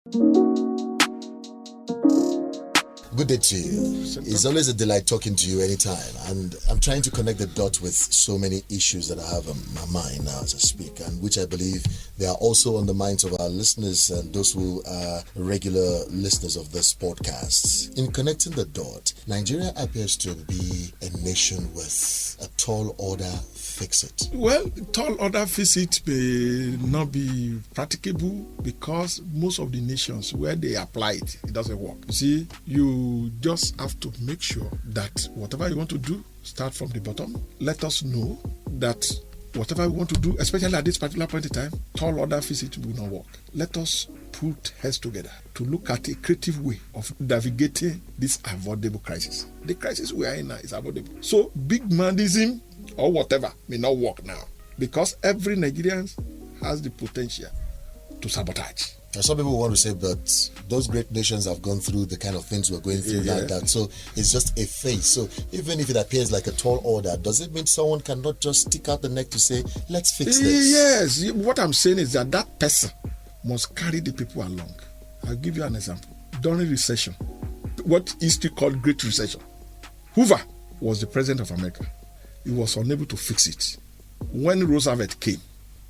Good day to you. It's always a delight talking to you anytime, and I'm trying to connect the dots with so many issues that I have on my mind now as I speak, and which I believe they are also on the minds of our listeners and those who are regular listeners of this podcast. In connecting the dot, Nigeria appears to be a nation with a tall order fix-it. Well, tall order fix-it may not be practicable because most of the nations where they apply it, it doesn't work. You see, you just have to make sure that whatever you want to do, start from the bottom. Let us know that whatever we want to do, especially at this particular point in time, tall order fix-it will not work. Let us put heads together to look at a creative way of navigating this avoidable crisis. The crisis we are in now is avoidable. So big manism or whatever may not work now because every Nigerian has the potential to sabotage. And some people want to say, but those great nations have gone through the kind of things we're going through like that. So it's just a phase. So even if it appears like a tall order, does it mean someone cannot just stick out the neck to say, let's fix this? Yes. What I'm saying is that person must carry the people along. I'll give you an example. During recession, what history called Great Recession, Hoover was the president of America. He was unable to fix it. When Roosevelt came,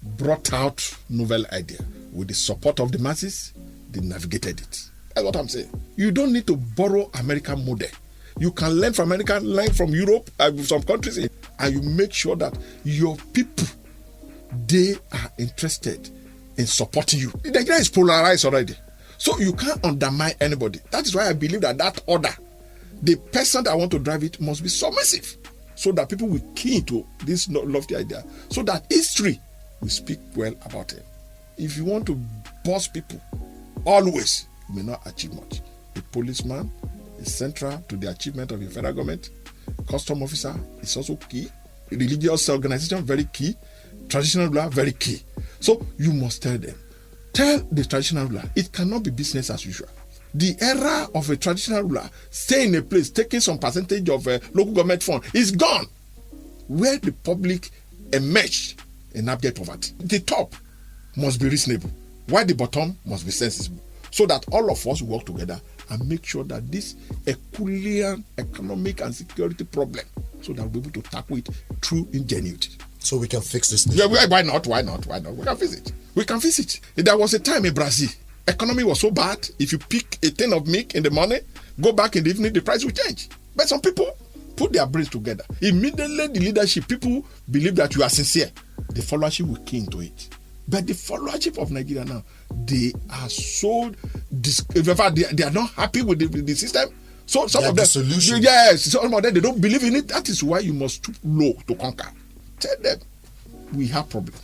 brought out novel idea. With the support of the masses, they navigated it. That's what I'm saying. You don't need to borrow American model. You can learn from America, learn from Europe, some countries, and you make sure that your people, they are interested in supporting you. Nigeria is polarized already. So you can't undermine anybody. That is why I believe that order, the person that want to drive it must be submissive, so that people will key into this lofty idea, so that history will speak well about him. If you want to boss people, always, you may not achieve much. A policeman is central to the achievement of the federal government. Custom officer is also key. A religious organization, very key. Traditional ruler, very key. So you must tell them. Tell the traditional ruler, it cannot be business as usual. The era of a traditional ruler, stay in a place, taking some percentage of local government fund, is gone. Where the public emerged in abject poverty. The top must be reasonable, while the bottom must be sensible, so that all of us work together and make sure that this Herculean economic and security problem, so that we'll be able to tackle it through ingenuity. So we can fix this. Yeah, why not? We can fix it. We can fix it. There was a time in Brazil, economy was so bad, if you pick a tin of milk in the morning, go back in the evening, the price will change. But some people put their brains together. Immediately the leadership, people believe that you are sincere. The followership will key into it. But the followership of Nigeria now, they are so in fact, they are not happy with the system. So some of them, solution. Yes, some of them, they don't believe in it. That is why you must stoop low to conquer. Tell them, we have problem.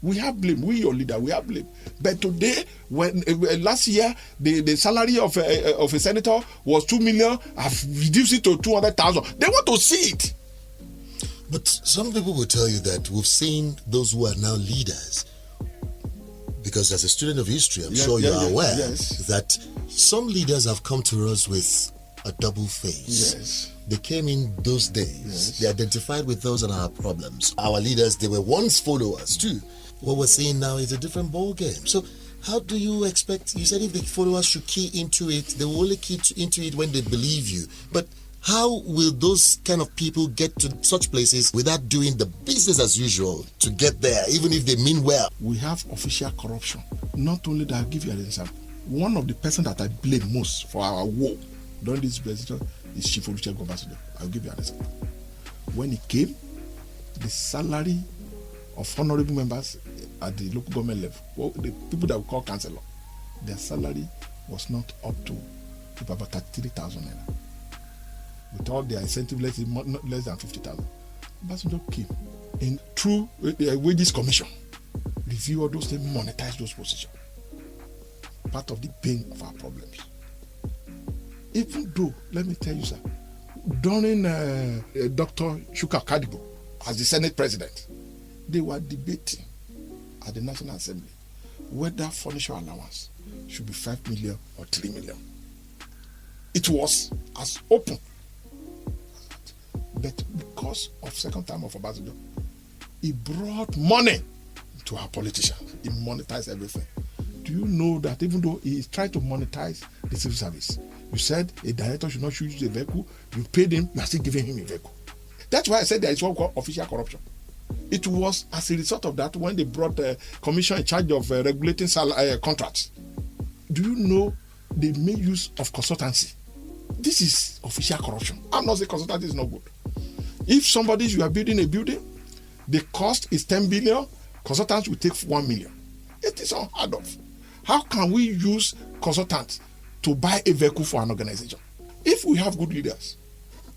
We have blame. We, your leader, we have blame. But today, when last year the salary of a senator was 2 million, I've reduced it to 200,000. They want to see it. But some people will tell you that we've seen those who are now leaders. Because as a student of history, I'm sure you are aware that some leaders have come to us with a double face. Yes. They came in those days. They identified with those and our problems. Our leaders, they were once followers too. What we're seeing now is a different ball game. So how do you expect, you said if the followers should key into it, they will only key into it when they believe you. But how will those kind of people get to such places without doing the business as usual to get there, even if they mean well? We have official corruption. Not only that, I'll give you an example. One of the persons that I blame most for our woe during this president is Chief Olusegun Obasanjo. I'll give you an example. When he came, the salary of honorable members at the local government level, well, the people that we call councillor, their salary was not up to about 33,000 naira. With all their incentive less than 50,000. Obasanjo came in through the wages commission, review all those things, monetize those positions. Part of the pain of our problems. Even though, let me tell you, sir, during Dr. Shuka Kadigo as the Senate President, they were debating at the National Assembly whether furniture allowance should be 5 million or 3 million. It was as open. But because of second time of Obasanjo, he brought money to our politicians. He monetized everything. Do you know that even though he is trying to monetize the civil service, you said a director should not use a vehicle, you paid him, you are still giving him a vehicle. That's why I said there is what we call official corruption. It was as a result of that when they brought the commission in charge of regulating contracts. Do you know they made use of consultancy? This is official corruption. I'm not saying consultancy is not good. If you are building a building, the cost is 10 billion, consultants will take 1 million. It is unheard of. How can we use consultants to buy a vehicle for an organization? If we have good leaders,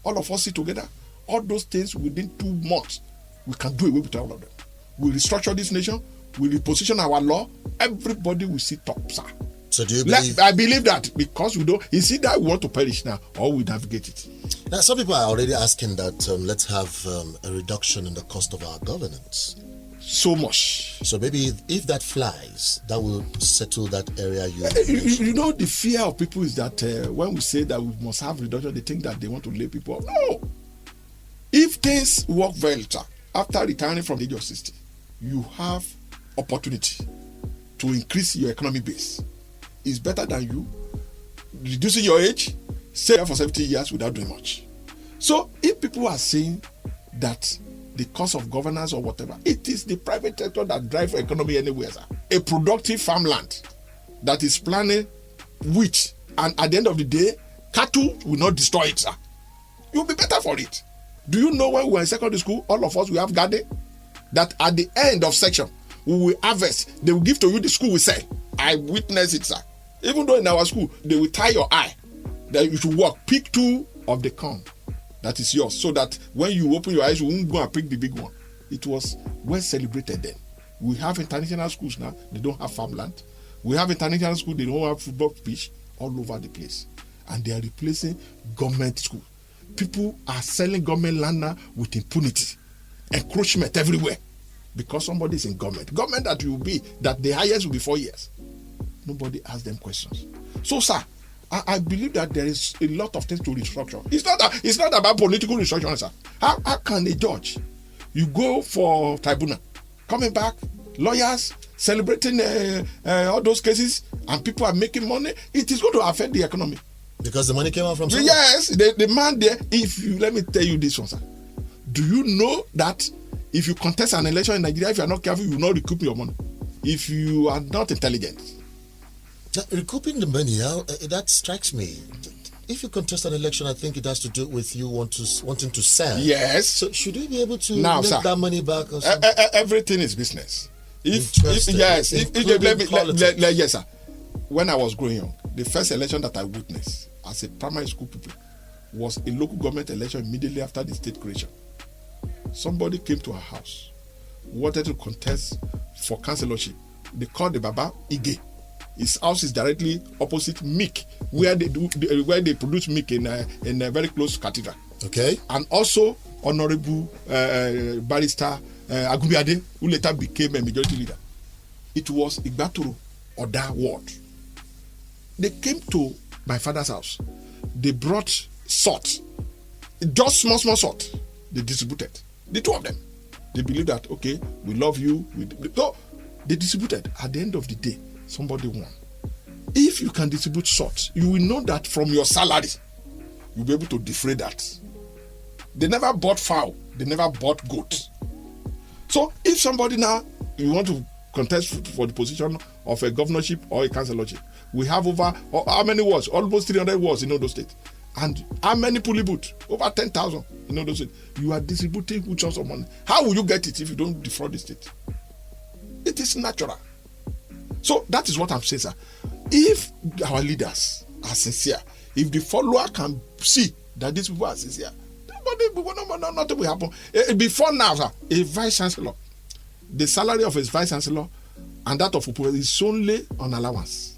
all of us sit together, all those things within 2 months, we can do away with all of them. We restructure this nation, we reposition our law, everybody will sit top, sir. So do you believe? I believe that because we don't, it's either we want to perish now or we navigate it. Now, some people are already asking that let's have a reduction in the cost of our governance. So much. So maybe if that flies, that will settle that area. You know, the fear of people is that when we say that we must have reduction, they think that they want to lay people off. No. If things work well, sir, after retiring from the age of 60, you have opportunity to increase your economic base. It's better than you reducing your age, stay for 70 years without doing much. So if people are saying that the cost of governance or whatever, it is the private sector that drives economy anywhere, sir. A productive farmland that is planted wheat, and at the end of the day, cattle will not destroy it, sir. You'll be better for it. Do you know when we were in secondary school, all of us, we have garden, that at the end of section, we will harvest, they will give to you, the school will say, I witnessed it, sir. Even though in our school, they will tie your eye that you should walk, pick 2 of the corn that is yours, so that when you open your eyes, you won't go and pick the big one. It was well celebrated then. We have international schools now, they don't have farmland. We have international schools, they don't have football pitch, all over the place. And they are replacing government school. People are selling government land now with impunity, encroachment everywhere, because somebody is in government. Government that will be, that the highest will be 4 years. Nobody asks them questions. So, sir, I believe that there is a lot of things to restructure. It's not about political restructuring, sir. How can a judge, you go for tribunal, coming back, lawyers celebrating all those cases, and people are making money? It is going to affect the economy. Because the money came out from somewhere. Yes, the man there, let me tell you this one, sir. Do you know that if you contest an election in Nigeria, if you are not careful, you will not recoup your money? If you are not intelligent. Now, recouping the money, that strikes me. If you contest an election, I think it has to do with you wanting to sell. Yes. So should we be able to now, make sir, that money back? Or something? Everything is business. Yes, sir. When I was growing up, the first election that I witnessed as a primary school pupil was a local government election immediately after the state creation. Somebody came to our house, wanted to contest for councillorship. They called the Baba Ige. His house is directly opposite Mick, where they produce Mick in a very close cathedral. Okay. And also Honorable Barrister Agubiade, who later became a majority leader. It was Igbatoro Oda ward. They came to my father's house. They brought salt, just small salt. They distributed, the 2 of them. They believe that, okay, we love you. So they distributed. At the end of the day, somebody won. If you can distribute salt, you will know that from your salary, you'll be able to defray that. They never bought fowl. They never bought goat. So if somebody now, you want to contest for the position of a governorship or a councillorship, we have over, how many wards? Almost 300 wards in Ondo State. And how many polybooths? Over 10,000 in Ondo State. You are distributing huge amounts of money. How will you get it if you don't defraud the state? It is natural. So that is what I'm saying, sir. If our leaders are sincere, if the follower can see that these people are sincere, nothing will happen. Before now, sir, a vice chancellor, the salary of a vice chancellor and that of a professor is only on allowance.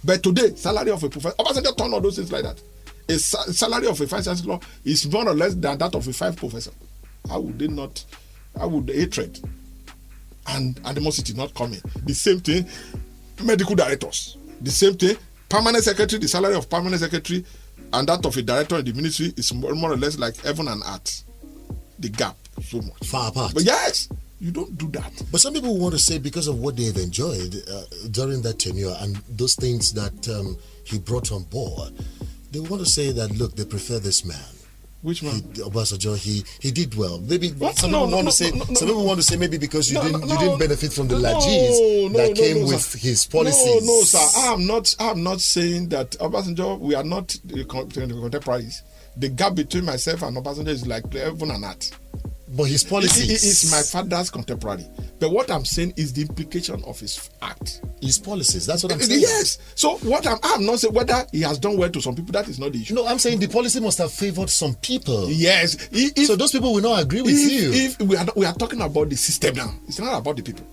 But today, salary of a professor, Obasanjo turned all those things like that. A salary of a vice chancellor is more or less than that of a 5 professor. How would they not? How would the hatred and animosity not come in? The same thing, medical directors. The same thing, permanent secretary, the salary of permanent secretary and that of a director in the ministry is more or less like heaven and earth. The gap so much. Far apart. But yes, You don't do that. But some people want to say because of what they've enjoyed during that tenure and those things that he brought on board, they want to say that, look, they prefer this man. Which man? Obasanjo, he did well. Maybe What? some people want to say maybe because you didn't benefit from the lajis that came with his policies. No, sir. I'm not saying that Obasanjo, we are not contemporaries. The gap between myself and Obasanjo is like heaven and earth. But his policies... He is my father's contemporary. But what I'm saying is the implication of his act. His policies, that's what I'm saying. Yes. So what I'm not saying whether he has done well to some people, that is not the issue. No, I'm saying the policy must have favored some people. Yes. So those people will not agree with you. If we are talking about the system now, it's not about the people.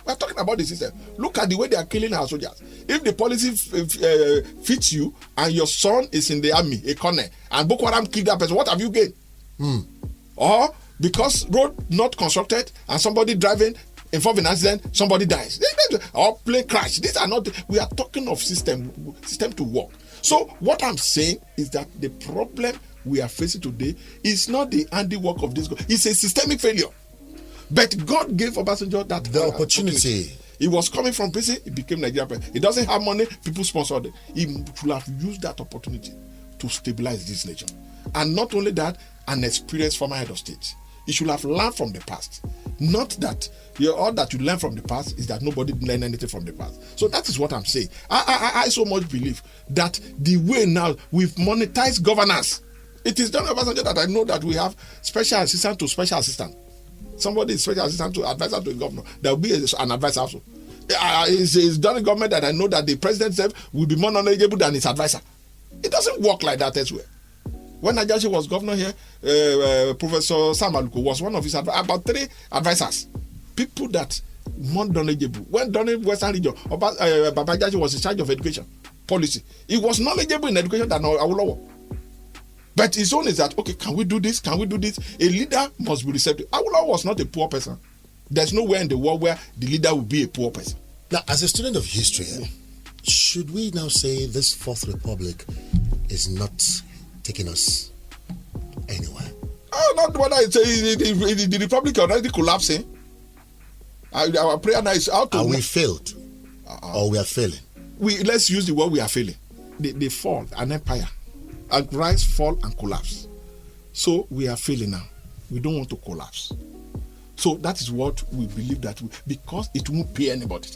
We are talking about the system. Look at the way they are killing our soldiers. If the policy fits you and your son is in the army, a colonel, and Boko Haram killed that person, what have you gained? Or because road not constructed and somebody driving involved in accident, somebody dies. Or plane crash. These are not. We are talking of system to work. So what I'm saying is that the problem we are facing today is not the handiwork of this God. It's a systemic failure. But God gave Obasanjo that the opportunity. He was coming from prison. He became Nigerian president. He doesn't have money. People sponsored him. He should have used that opportunity to stabilize this nation. And not only that, an experienced former head of state. He should have learned from the past. Not that all that you learn from the past is that nobody learned anything from the past. So that is what I'm saying. I so much believe that the way now we've monetized governance. It is done Obasanjo that I know that we have special assistant to special assistant. Somebody is special assistant to advisor to a governor. There will be an advisor also. It's done in government that I know that the president himself will be more knowledgeable than his advisor. It doesn't work like that elsewhere. When Najashi was governor here, Professor Sam Aluko was one of his about 3 advisors. People that more knowledgeable. When done in Western region, Babajashi was in charge of education policy. He was knowledgeable in education than Awolowo. But his own is that, okay, can we do this? Can we do this? A leader must be receptive. Awolowo was not a poor person. There's nowhere in the world where the leader will be a poor person. Now, as a student of history, should we now say this Fourth Republic is not taking us anywhere? Oh, not what I say. The Republic already collapsing. Our prayer now is out. Are we failed? Or we are failing? Let's use the word we are failing. They fall, an empire. And rise, fall, and collapse. So we are failing now. We don't want to collapse. So that is what we believe because it won't pay anybody.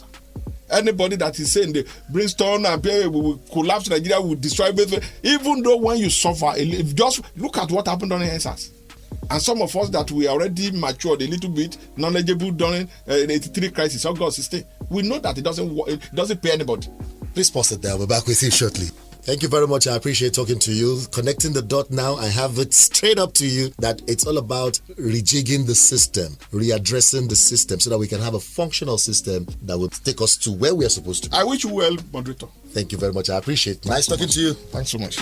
Anybody that is saying the brainstorm and we will collapse Nigeria, will destroy everything. Even though when you suffer, just look at what happened during NSAS. And some of us that we already matured a little bit, knowledgeable during the 83 crisis, August 16, we know that it doesn't pay anybody. Please pause it there. We'll be back with you shortly. Thank you very much. I appreciate talking to you. Connecting the dot now, I have it straight up to you that it's all about rejigging the system, readdressing the system so that we can have a functional system that will take us to where we are supposed to be. I wish you well, moderator. Thank you very much. I appreciate it. Nice talking to you. Thanks so much.